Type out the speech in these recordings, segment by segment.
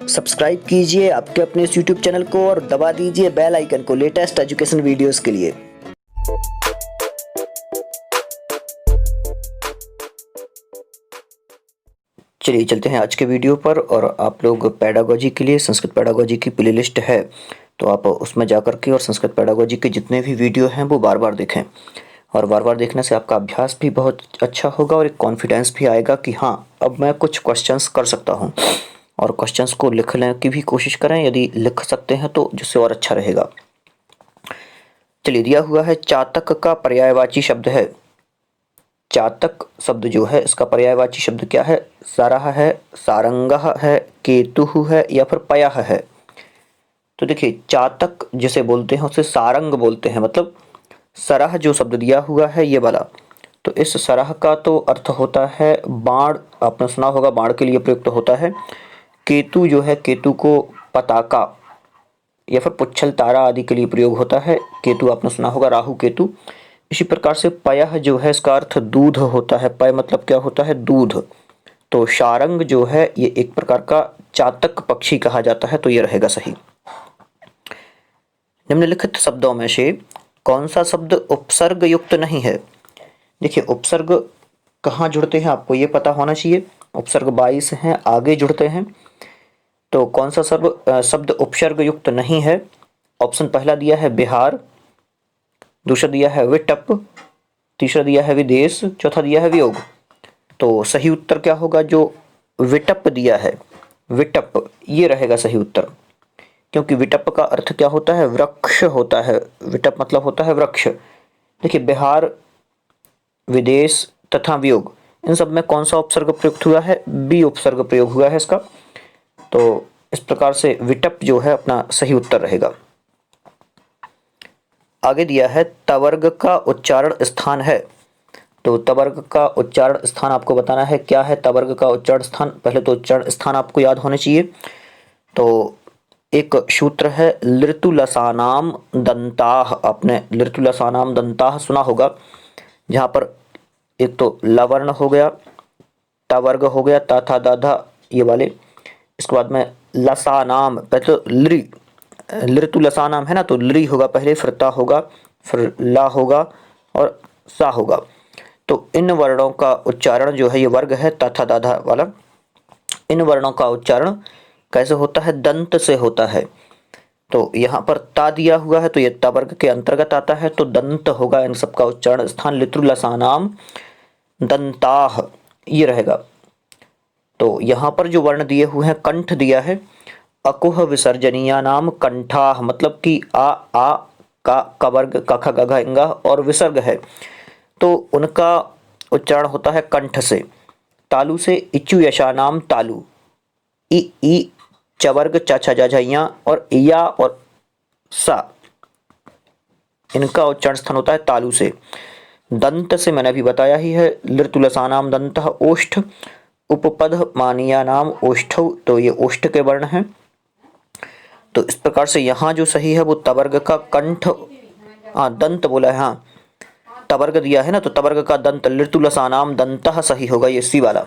Subscribe कीजिए आपके अपने इस YouTube चैनल को और दबा दीजिए बेल आइकन को लेटेस्ट एजुकेशन वीडियोस के लिए। चलिए चलते हैं आज के वीडियो पर। और आप लोग पेडागोजी के लिए संस्कृत पेडागोजी की प्लेलिस्ट है तो आप उसमें जाकर के और संस्कृत पेडागोजी के जितने भी वीडियो हैं वो बार बार देखें। और बार बार देखने से आपका अभ्यास भी बहुत अच्छा होगा और एक कॉन्फिडेंस भी आएगा कि हाँ अब मैं कुछ क्वेश्चंस कर सकता हूँ। और क्वेश्चंस को लिखने की भी कोशिश करें, यदि लिख सकते हैं तो जिससे और अच्छा रहेगा। चलिए, दिया हुआ है चातक का पर्यायवाची शब्द है। चातक शब्द जो है इसका पर्यायवाची शब्द क्या है? सरह है, सारंगः है, केतुः है या फिर पयः है। तो देखिए, चातक जिसे बोलते हैं उसे सारंग बोलते हैं, मतलब सरह जो शब्द दिया हुआ है ये वाला, तो इस सरह का तो अर्थ होता है बाण। आपने सुना होगा बाण के लिए प्रयुक्त होता है। केतु जो है, केतु को पताका या फिर पुच्छल तारा आदि के लिए प्रयोग होता है। केतु आपने सुना होगा राहु केतु। इसी प्रकार से पयः जो है इसका अर्थ दूध होता है। पय मतलब क्या होता है? दूध। तो शारंग जो है ये एक प्रकार का चातक पक्षी कहा जाता है, तो ये रहेगा सही। निम्नलिखित शब्दों में से कौन सा शब्द उपसर्ग युक्त नहीं है? देखिए, उपसर्ग कहाँ जुड़ते हैं आपको ये पता होना चाहिए। उपसर्ग 22 हैं, आगे जुड़ते हैं। तो कौन सा शब्द उपसर्ग युक्त नहीं है? ऑप्शन पहला दिया है बिहार, दूसरा दिया है विटप, तीसरा दिया है विदेश, चौथा दिया है वियोग। तो सही उत्तर क्या होगा? जो विटप दिया है, विटप, ये रहेगा सही उत्तर। क्योंकि विटप का अर्थ क्या होता है? वृक्ष होता है। विटप मतलब होता है वृक्ष। देखिए, बिहार, विदेश तथा वियोग, इन सब में कौन सा उपसर्ग प्रयुक्त हुआ है? बी उपसर्ग प्रयोग हुआ है इसका। तो इस प्रकार से विटप जो है अपना सही उत्तर रहेगा। आगे दिया है तवर्ग का उच्चारण स्थान है। तो तवर्ग का उच्चारण स्थान आपको बताना है। क्या है तवर्ग का उच्चारण स्थान? पहले तो उच्चारण स्थान आपको याद होने चाहिए। तो एक सूत्र है लृतुलसानाम दंताः। आपने लृतुलसानाम दंताः सुना होगा, जहाँ पर एक तो लवर्ण हो गया, तवर्ग हो गया, ता था दाधा ये वाले। इसके बाद में लसानाम, पहले तो लृतु लसानाम है ना, तो लृ होगा पहले, फिर ता होगा, फिर ला होगा और सा होगा। तो इन वर्णों का उच्चारण जो है, ये वर्ग है तथा दाधा वाला, इन वर्णों का उच्चारण कैसे होता है? दंत से होता है। तो यहाँ पर ता दिया हुआ है तो ये ता वर्ग के अंतर्गत आता है, तो दंत होगा इन सबका उच्चारण स्थान। लितृलसानाम दंताः ये रहेगा। तो यहाँ पर जो वर्ण दिए हुए हैं, कंठ दिया है, अकुह विसर्जनीया नाम कंठाः, मतलब कि आ का वर्ग क ख ग घ इंगा और विसर्ग है तो उनका उच्चारण होता है कंठ से। तालु से इचु यशा नाम तालु, ई चवर्ग च छ ज झ और या और सा, इनका उच्चारण स्थान होता है तालु से। दंत से मैंने अभी बताया ही है, लृतुलसानाम दंतः। ओष्ठ उपपद मानिया नाम ओष्ठौ, तो ये ओष्ठ के वर्ण हैं। तो इस प्रकार से यहाँ जो सही है वो तवर्ग का कंठ, दंत बोला है, हाँ तवर्ग दिया है ना, तो तवर्ग का दंत लृतुलसानाम दंतः सही होगा, ये सी वाला।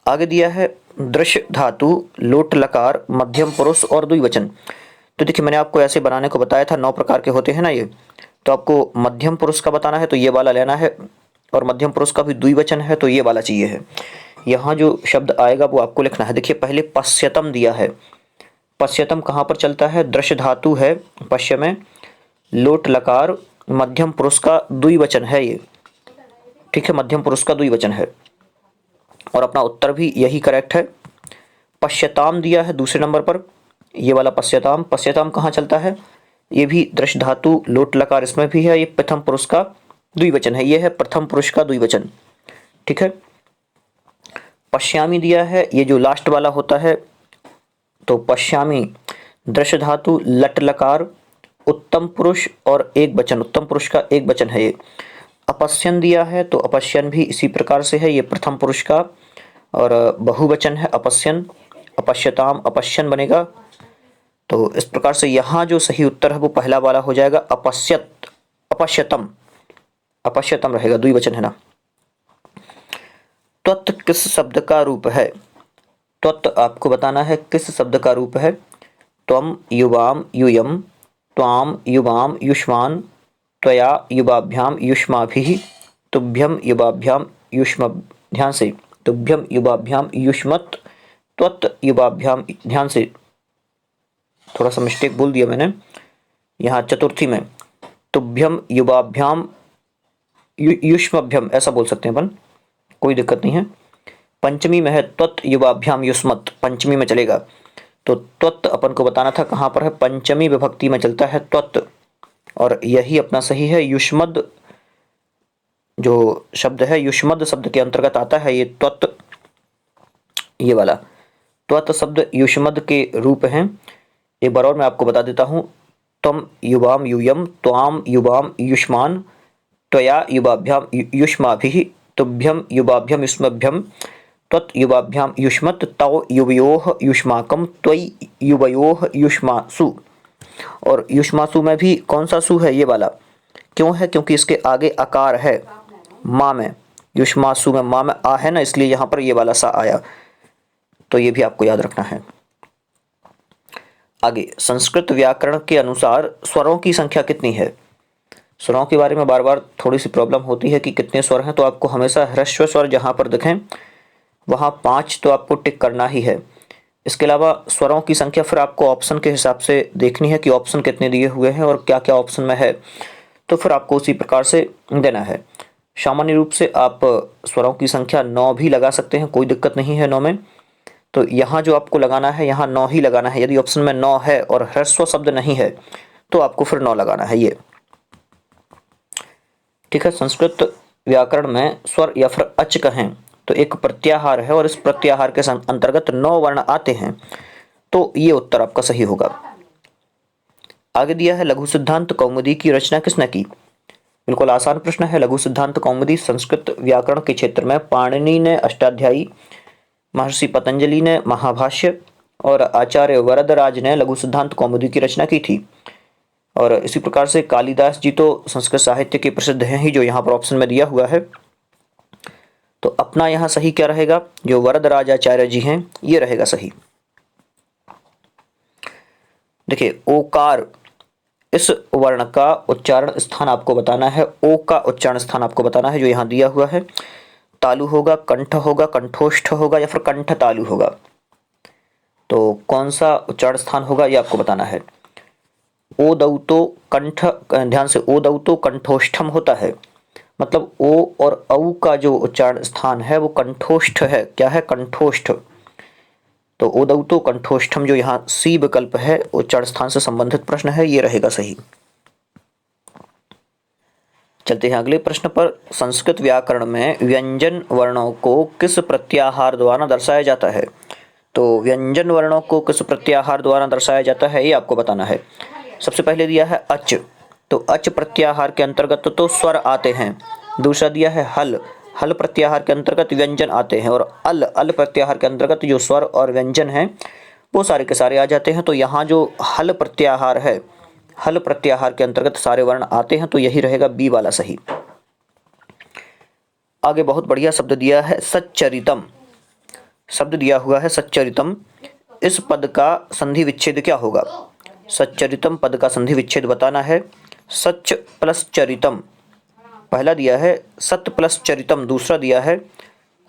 आगे दिया है दृश्य धातु, लोट लकार, मध्यम पुरुष और द्विवचन। तो देखिए, मैंने आपको ऐसे बनाने को बताया था, 9 प्रकार के होते हैं ना ये। तो आपको मध्यम पुरुष का बताना है तो ये वाला लेना है, और मध्यम पुरुष का भी द्विवचन है तो ये वाला चाहिए है। यहाँ जो शब्द आएगा वो आपको लिखना है। देखिए, पहले पश्यतम दिया है। पश्यतम कहाँ पर चलता है? दृश्य धातु है पश्य में, लोट लकार, मध्यम पुरुष का द्विवचन है ये, ठीक है, मध्यम पुरुष का द्विवचन है। और अपना उत्तर भी यही करेक्ट है। पश्यताम दिया है दूसरे नंबर पर, ये वाला पश्यताम। पश्यताम कहाँ चलता है? ये भी दृश्य धातु, लोट लकार इसमें भी है, ये प्रथम पुरुष का द्विवचन है, ये है प्रथम पुरुष का द्विवचन, ठीक है। पश्यामी दिया है, ये जो लास्ट वाला होता है, तो पश्यामी दृश्य धातु, लट लकार, उत्तम पुरुष और एक वचन, उत्तम पुरुष का एक वचन है ये। अपश्यन दिया है तो अपश्यन भी इसी प्रकार से है, ये प्रथम पुरुष का और बहुवचन है अपश्यन, अपश्यताम, अपश्यन बनेगा। तो इस प्रकार से यहाँ जो सही उत्तर है वो पहला वाला हो जाएगा, अपश्यत, अपश्यतम, अपश्यतम रहेगा, द्विवचन है ना। त्वत् किस शब्द का रूप है? त्वत् आपको बताना है किस शब्द का रूप है। त्वम युवाम यूयम, त्वाम युवाम युष्मान, त्वया युवाभ्याम युष्माभिः, तुभ्यम युवाभ्याम युष्म, ध्यान से, तुभ्यम युवाभ्याम युष्मत्, त्वत् युवाभ्याम, ध्यान से, थोड़ा सा मिस्टेक बोल दिया मैंने यहाँ चतुर्थी में, तुभ्यम युवाभ्याम युष्मभ्यम ऐसा बोल सकते हैं अपन, कोई दिक्कत नहीं है। पंचमी में है त्वत् युवाभ्याम युष्मत्, पंचमी में चलेगा। तो त्वत् अपन को बताना था कहाँ पर है, पंचमी विभक्ति में चलता है त्वत्, और यही अपना सही है। युष्मद जो शब्द है, युष्मद शब्द के अंतर्गत आता है ये त्वत्, ये वाला त्वत् शब्द युष्मद के रूप हैं। एक बार और मैं आपको बता देता हूँ, त्वम युवाम यूयम, त्वाम युवाम युष्मान, त्वया युवाभ्याम युष्माभिः, तुभ्यम युवाभ्याम युष्मभ्यम, त्वत् युवाभ्याम युष्मत्, तौ युवयोः युष्माकं, त्वयि युवयोः युष्मासु। और युष्मासु में भी कौन सा सु है, ये वाला क्यों है, क्योंकि इसके आगे आकार है माँ में, युष्मासु में माँ में आ है ना, इसलिए यहाँ पर ये वाला सा आया। तो ये भी आपको याद रखना है। आगे, संस्कृत व्याकरण के अनुसार स्वरों की संख्या कितनी है। स्वरों के बारे में बार बार थोड़ी सी प्रॉब्लम होती है कि कितने स्वर हैं, तो आपको हमेशा ह्रस्व स्वर जहाँ पर दिखें वहाँ 5 तो आपको टिक करना ही है। इसके अलावा स्वरों की संख्या फिर आपको ऑप्शन के हिसाब से देखनी है कि ऑप्शन कितने दिए हुए हैं और क्या क्या ऑप्शन में है, तो फिर आपको उसी प्रकार से देना है। सामान्य रूप से आप स्वरों की संख्या 9 भी लगा सकते हैं, कोई दिक्कत नहीं है 9 में। तो यहाँ जो आपको लगाना है, यहाँ 9 ही लगाना है। यदि ऑप्शन में 9 है और ह्रस्व शब्द नहीं है तो आपको फिर 9 लगाना है, ये ठीक है। संस्कृत व्याकरण में स्वर या फिर अच कहें तो एक प्रत्याहार है और इस प्रत्याहार के अंतर्गत 9 वर्ण आते हैं, तो ये उत्तर आपका सही होगा। आगे दिया है, लघु सिद्धांत कौमुदी की रचना किसने की। बिल्कुल आसान प्रश्न है। लघु सिद्धांत कौमुदी संस्कृत व्याकरण के क्षेत्र में पाणिनि ने अष्टाध्यायी, महर्षि पतंजलि ने महाभाष्य और आचार्य वरदराज ने लघु सिद्धांत कौमुदी की रचना की थी। और इसी प्रकार से कालिदास जी तो संस्कृत साहित्य के प्रसिद्ध हैं ही, जो यहाँ पर ऑप्शन में दिया हुआ है। तो अपना यहाँ सही क्या रहेगा, जो वरदराज आचार्य जी हैं ये रहेगा सही। देखिए, ओकार, इस वर्ण का उच्चारण स्थान आपको बताना है। ओ का उच्चारण स्थान आपको बताना है, जो यहाँ दिया हुआ है। तालु होगा, कंठ होगा, कंठोष्ठ होगा या फिर कंठ तालु होगा, तो कौन सा उच्चारण स्थान होगा ये आपको बताना है। ओ दौतो कंठ, ध्यान से, ओ दौतो कंठोष्ठम होता है, मतलब ओ और औ का जो उच्चारण स्थान है वो कंठोष्ठ है। क्या है, कंठोष्ठ। तो ओ दौतो कंठोष्ठम, जो यहाँ सी विकल्प है उच्चारण स्थान से संबंधित प्रश्न है, ये रहेगा सही। चलते हैं अगले प्रश्न पर। संस्कृत व्याकरण में व्यंजन वर्णों को किस प्रत्याहार द्वारा दर्शाया जाता है। तो व्यंजन वर्णों को किस प्रत्याहार द्वारा दर्शाया जाता है ये आपको बताना है। सबसे पहले दिया है अच, तो अच प्रत्याहार के अंतर्गत तो स्वर आते हैं। दूसरा दिया है हल, हल प्रत्याहार के अंतर्गत व्यंजन आते हैं। और अल, अल प्रत्याहार के अंतर्गत जो स्वर और व्यंजन हैं वो सारे के सारे आ जाते हैं। तो यहाँ जो हल प्रत्याहार है, हल प्रत्याहार के अंतर्गत सारे वर्ण आते हैं, तो यही रहेगा बी वाला सही। आगे बहुत बढ़िया शब्द दिया है, सच्चरितम शब्द दिया हुआ है, सच्चरितम। इस पद का संधि विच्छेद क्या होगा। सच्चरितम पद का संधि विच्छेद बताना है। सच प्लस चरितम, पहला दिया है सत प्लस चरितम, दूसरा दिया है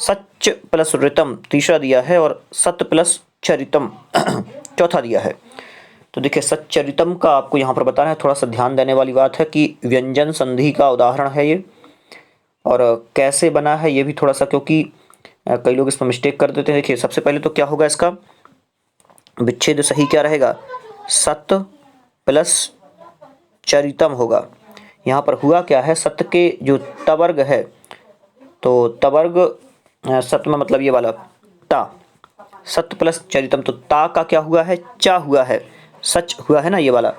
सच प्लस ऋतम, तीसरा दिया है, और सत प्लस चरितम चौथा दिया है। तो देखिए, सच्चरितम का आपको यहाँ पर बताना है। थोड़ा सा ध्यान देने वाली बात है कि व्यंजन संधि का उदाहरण है ये, और कैसे बना है ये भी थोड़ा सा, क्योंकि कई लोग इसमें मिस्टेक कर देते हैं। देखिए, सबसे पहले तो क्या होगा, इसका विच्छेद सही क्या रहेगा, सत प्लस चरितम होगा। यहाँ पर हुआ क्या है, सत के जो तवर्ग है, तो तवर्ग सत में मतलब ये वाला ता, सत प्लस चरितम, तो ता का क्या हुआ है, चा हुआ है, सच हुआ है ना ये वाला।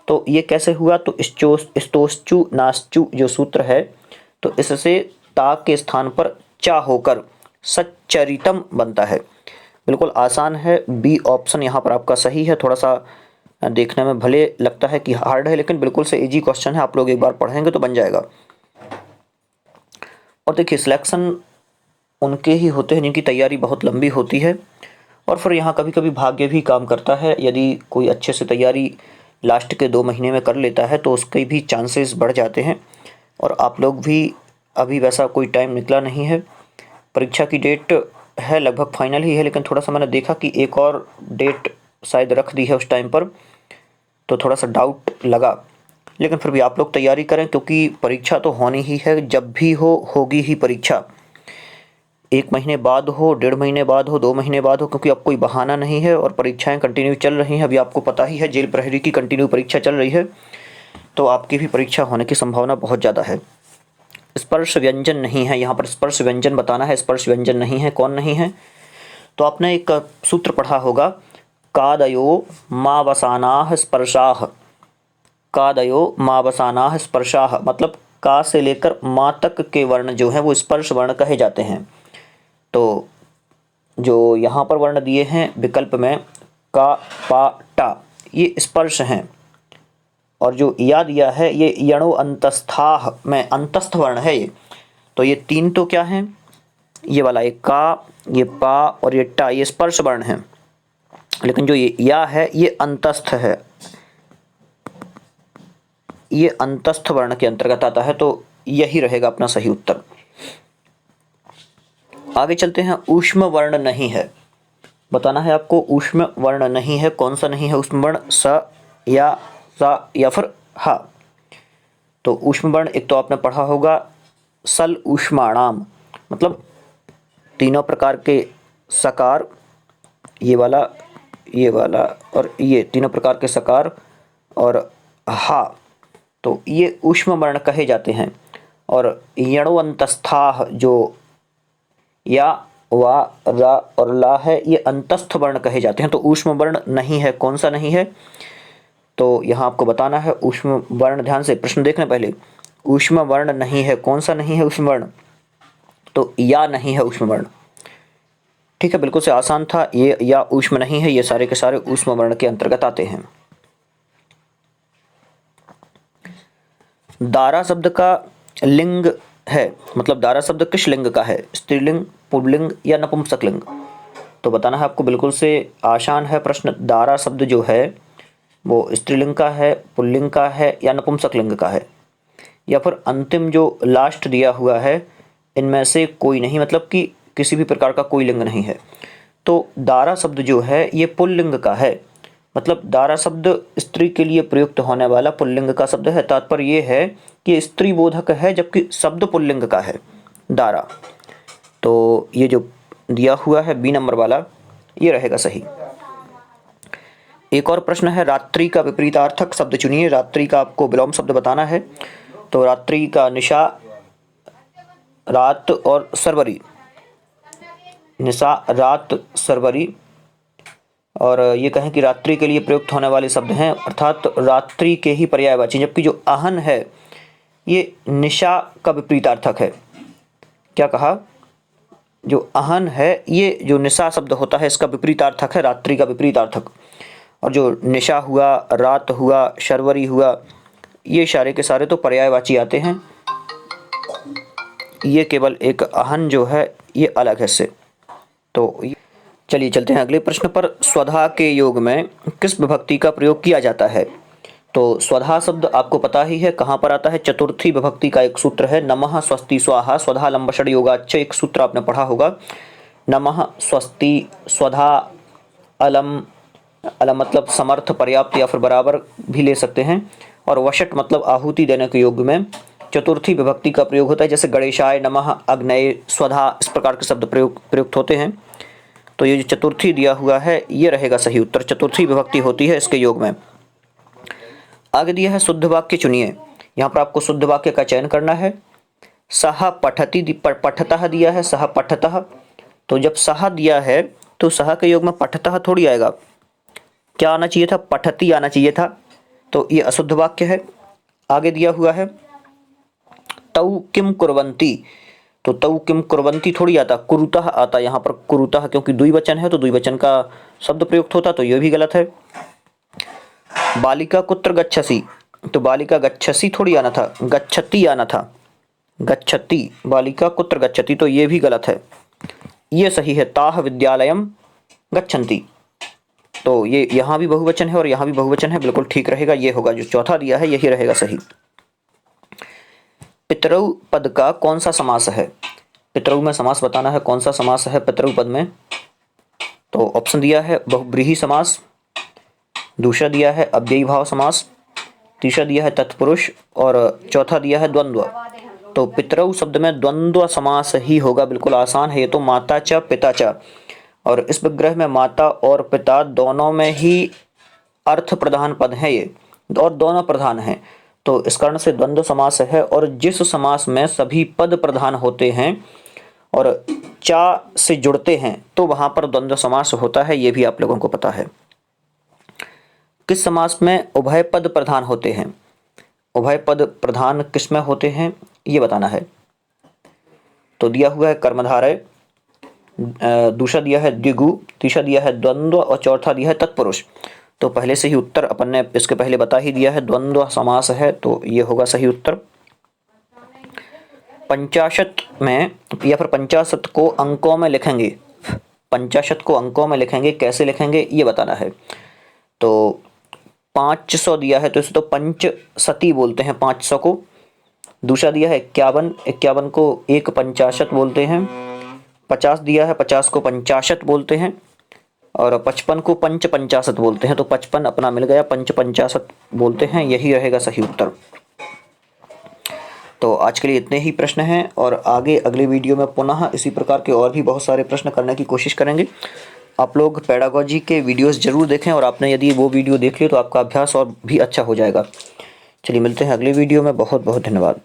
तो ये कैसे हुआ, तो स्तोश्चु नाश्चु जो सूत्र है, तो इससे ता के स्थान पर चा होकर सच्चरितम बनता है। बिल्कुल आसान है, बी ऑप्शन यहाँ पर आपका सही है। थोड़ा सा देखने में भले लगता है कि हार्ड है, लेकिन बिल्कुल से इजी क्वेश्चन है, आप लोग एक बार पढ़ेंगे तो बन जाएगा। और देखिए, सिलेक्शन उनके ही होते हैं जिनकी तैयारी बहुत लंबी होती है, और फिर यहाँ कभी कभी भाग्य भी काम करता है। यदि कोई अच्छे से तैयारी लास्ट के 2 महीने में कर लेता है तो उसके भी चांसेस बढ़ जाते हैं। और आप लोग भी अभी वैसा कोई टाइम निकला नहीं है, परीक्षा की डेट है लगभग फाइनल ही है, लेकिन थोड़ा सा मैंने देखा कि एक और डेट शायद रख दी है उस टाइम पर, तो थोड़ा सा डाउट लगा। लेकिन फिर भी आप लोग तैयारी करें, क्योंकि परीक्षा तो होनी ही है, जब भी हो होगी ही परीक्षा। 1 महीने बाद हो, 1.5 महीने बाद हो, 2 महीने बाद हो, क्योंकि अब कोई बहाना नहीं है और परीक्षाएं कंटिन्यू चल रही हैं। अभी आपको पता ही है जेल प्रहरी की कंटिन्यू परीक्षा चल रही है, तो आपकी भी परीक्षा होने की संभावना बहुत ज़्यादा है। स्पर्श व्यंजन नहीं है, यहाँ पर स्पर्श व्यंजन बताना है, स्पर्श व्यंजन नहीं है। कौन नहीं है? तो आपने एक सूत्र पढ़ा होगा, कादयो मावसानाः स्पर्शाः। कादयो मावसानाः स्पर्शाः मतलब का से लेकर माँ तक के वर्ण जो हैं वो स्पर्श वर्ण कहे जाते हैं। तो जो यहाँ पर वर्ण दिए हैं विकल्प में का, पा, टा, ये स्पर्श हैं। और जो या दिया है ये यणो अंतस्थाः में अंतस्थ वर्ण है ये। तो ये 3 तो क्या हैं? ये वाला एक का, ये पा और ये टा, ये स्पर्श वर्ण है। लेकिन जो ये या है ये अंतस्थ है, ये अंतस्थ वर्ण के अंतर्गत आता है। तो यही रहेगा अपना सही उत्तर। आगे चलते हैं। ऊष्म वर्ण नहीं है, बताना है आपको ऊष्म वर्ण नहीं है। कौन सा नहीं है ऊष्म वर्ण? स या सा या फिर हा। तो ऊष्म वर्ण एक तो आपने पढ़ा होगा सल ऊष्माणाम, मतलब तीनों प्रकार के सकार, ये वाला और ये तीनों प्रकार के सकार और हा, तो ये ऊष्म वर्ण कहे जाते हैं। और यणोअंतस्थाः जो या, वा, रा और ला है ये अंतस्थ वर्ण कहे जाते हैं। तो ऊष्म वर्ण नहीं है। कौन सा नहीं है? तो यहाँ आपको बताना है ऊष्म वर्ण। ध्यान से प्रश्न देखने पहले, ऊष्म वर्ण नहीं है। कौन सा नहीं है ऊष्म वर्ण? तो या नहीं है ऊष्म वर्ण। ठीक है, बिल्कुल से आसान था। ये या ऊष्म नहीं है, ये सारे के सारे ऊष्म वर्ण के अंतर्गत आते हैं। दारा शब्द का लिंग है, मतलब दारा शब्द किस लिंग का है? स्त्रीलिंग, पुल्लिंग या नपुंसक लिंग? तो बताना है आपको। बिल्कुल से आसान है प्रश्न। दारा शब्द जो है वो स्त्रीलिंग का है, पुल्लिंग का है या नपुंसक लिंग का है? या फिर अंतिम जो लास्ट दिया हुआ है इनमें से कोई नहीं, मतलब कि किसी भी प्रकार का कोई लिंग नहीं है। तो दारा शब्द जो है ये पुल्लिंग का है, मतलब दारा शब्द स्त्री के लिए प्रयुक्त होने वाला पुल्लिंग का शब्द है। तात्पर्य ये है कि स्त्री बोधक है, जबकि शब्द पुल्लिंग का है दारा। तो ये जो दिया हुआ है बी नंबर वाला ये रहेगा सही। एक और प्रश्न है, रात्रि का विपरीतार्थक शब्द चुनिए। रात्रि का आपको विलोम शब्द बताना है। तो रात्रि का निशा, रात और सरवरी। निशा, रात, सरवरी। और ये कहें कि रात्रि के लिए प्रयुक्त होने वाले शब्द हैं, अर्थात रात्रि के ही पर्यायवाची। जबकि जो अहन है ये निशा का विपरीतार्थक है। क्या कहा? जो अहन है ये जो निशा शब्द होता है इसका विपरीतार्थक है, रात्रि का विपरीतार्थक। और जो निशा हुआ, रात हुआ, शर्वरी हुआ, ये सारे के सारे तो पर्यायवाची आते हैं। ये केवल एक अहन जो है ये अलग है इससे। तो चलिए चलते हैं अगले प्रश्न पर। स्वधा के योग में किस विभक्ति का प्रयोग किया जाता है? तो स्वधा शब्द आपको पता ही है कहाँ पर आता है। चतुर्थी विभक्ति का एक सूत्र है, नमः स्वस्ति स्वाहा स्वधा लंबषड योगाच्च। एक सूत्र आपने पढ़ा होगा, नमः स्वस्ति स्वधा अलम। अलम मतलब समर्थ, पर्याप्त या फिर बराबर भी ले सकते हैं। और वषट मतलब आहुति देने के योग में चतुर्थी विभक्ति का प्रयोग होता है। जैसे गणेशाय नमः, अग्नये, स्वधा, इस प्रकार के शब्द प्रयुक्त होते हैं। तो ये जो चतुर्थी दिया हुआ है ये रहेगा सही उत्तर। चतुर्थी विभक्ति होती है इसके योग में। आगे दिया है शुद्ध वाक्य चुनिए। यहाँ पर आपको शुद्ध वाक्य का चयन करना है। सह पठति, पठतः दिया है, सह पठतः। तो जब सह दिया है तो सह के योग में पठतः थोड़ी आएगा। क्या आना चाहिए था? पठति आना चाहिए था। तो ये अशुद्ध वाक्य है। आगे दिया हुआ है तौ किम कुर्वन्ति, तो तौ किम कुर्वन्ति थोड़ी आता, कुरुतः आता। यहाँ पर कुरुतः क्योंकि द्विवचन है तो द्विवचन का शब्द प्रयुक्त होता, तो ये भी गलत है। बालिका कुत्र गच्छसि, तो बालिका गच्छसि थोड़ी आना था, गच्छति आना था, गच्छति। बालिका कुत्र गच्छति, तो ये भी गलत है। ये सही है, ताह विद्यालयम गच्छन्ति। तो ये यहाँ भी बहुवचन है और यहाँ भी बहुवचन है, बिल्कुल ठीक रहेगा, ये होगा जो चौथा दिया है यही रहेगा सही। पितरौ पद का कौन सा समास है? पितरौ में समास बताना है, कौन सा समास है पितरौ पद में। तो ऑप्शन दिया है बहुब्रीहि समास, दूसरा दिया है अव्ययी भाव समास, तीसरा दिया है तत्पुरुष और चौथा दिया है द्वंद्व। तो पितरौ शब्द में द्वंद्व समास ही होगा, बिल्कुल आसान है ये तो। माता च पिता च, और इस विग्रह में माता और पिता दोनों में ही अर्थ प्रधान पद है ये, और दोनों प्रधान हैं, तो इस कारण से द्वंद्व समास है। और जिस समास में सभी पद प्रधान होते हैं और चा से जुड़ते हैं तो वहां पर द्वंद्व समास होता है, ये भी आप लोगों को पता है। किस समास में उभय पद प्रधान होते हैं? उभय पद प्रधान किस में होते हैं ये बताना है। तो दिया हुआ है कर्मधारय, दूसरा दिया है द्विगु, तीसरा दिया है द्वंद्व और चौथा दिया है तत्पुरुष। तो पहले से ही उत्तर अपन ने इसके पहले बता ही दिया है, द्वंद्व समास है, तो ये होगा सही उत्तर। 50 में या फिर 50 को अंकों में लिखेंगे, 50 को अंकों में लिखेंगे, कैसे लिखेंगे ये बताना है। तो 500 दिया है तो इसे तो पंचशती बोलते हैं 500 को। दूसरा दिया है 51, 51 को 1/50 बोलते हैं। 50 दिया है, 50 को 50 बोलते हैं। और 55 को 5/50 बोलते हैं। तो 55 अपना मिल गया, 5/50 बोलते हैं, यही रहेगा सही उत्तर। तो आज के लिए इतने ही प्रश्न हैं और आगे अगले वीडियो में पुनः इसी प्रकार के और भी बहुत सारे प्रश्न करने की कोशिश करेंगे। आप लोग पेडागोजी के वीडियोस जरूर देखें और आपने यदि वो वीडियो देख ली तो आपका अभ्यास और भी अच्छा हो जाएगा। चलिए मिलते हैं अगले वीडियो में, बहुत बहुत धन्यवाद।